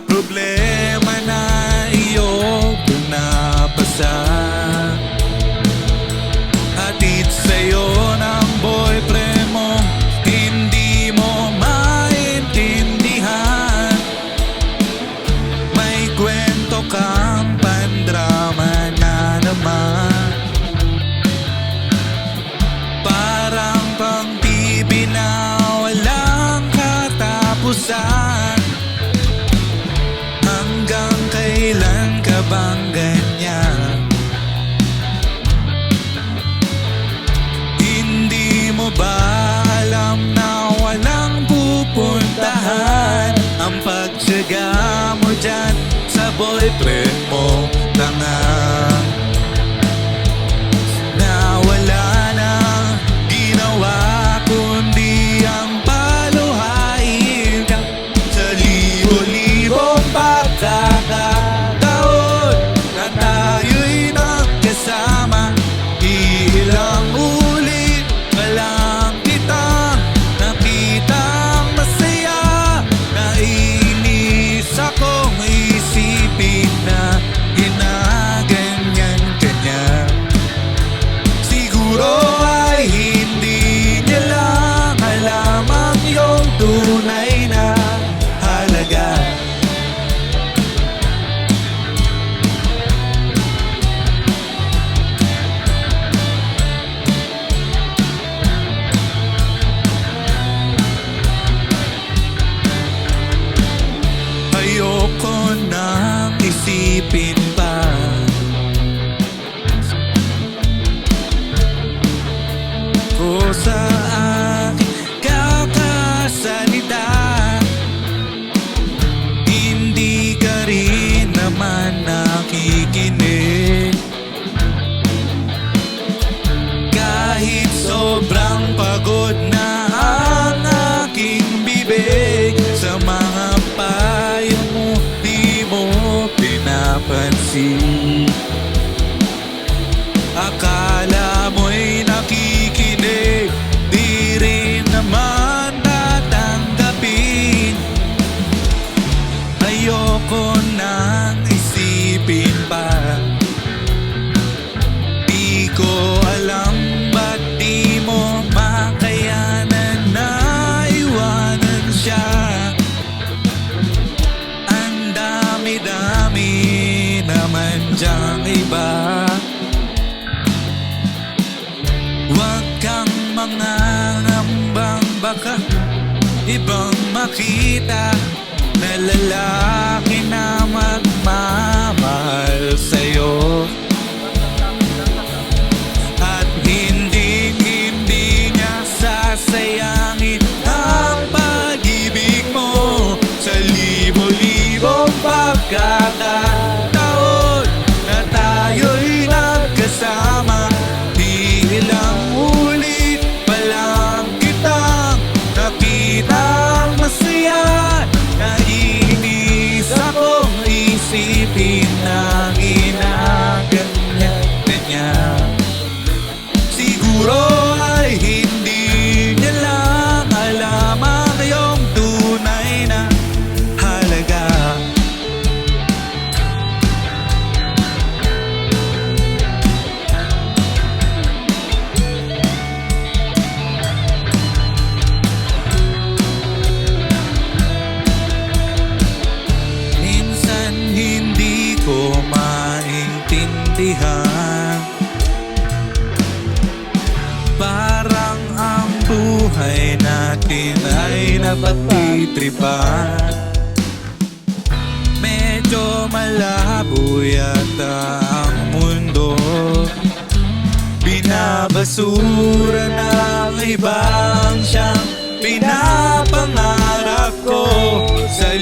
problema na iyong pinapasa, hatid sa'yo ng boyfriend mo, hindi mo maintindihan. May kwento kang pandrama na naman, parang pang-TV na walang katapusan. Hanggang kailan ka bang ganyan? Hindi mo ba alam na walang pupuntahan ang pagtyaga mo dyan sa boyfriend mo? Tanga na wala nang ginawa kundi ang paluhain ka sa libo-libong pagkakataon na tayo'y nagkasama. Ilang ulit pa lang kitang nakitang masaya, naiinis akong isipin na ginaganyan ka niya. Siguro ay hindi niya lang alam ang iyong tunay na halaga. Ayoko nang isipin pa ko sa aking kakasalita. Hindi ka rin naman nakikinig, kahit sobrang pagod na ang aking bibig. Sa mga payo mo di mo pinapansin, akala mo'y nakikinig, di rin naman tatanggapin. Ayoko nang isipin pa, di ko alam ba't di mo makayanan na iwanan siya. Ang dami-dami naman diyang iba, huwag kang mangangambang baka ibang makita na lalaki na magmamahal sa'yo, at hindi niya sasayangin ang pag-ibig mo sa libo-libong pagkakataon na tayo'y nagkasama. Ilang ulit pa lang kitang nakitang masaya, naiinis akong isipin na ginaganyan ka niya. Siguro ay hindi niya lang alam ang iyong tunay na halaga. Minsan hindi ko maintindihan, parang ang buhay natin ay napagtitripan. Medyo malabo yata ang mundo, binabasura ng ibang siyang pinapangarap ko sa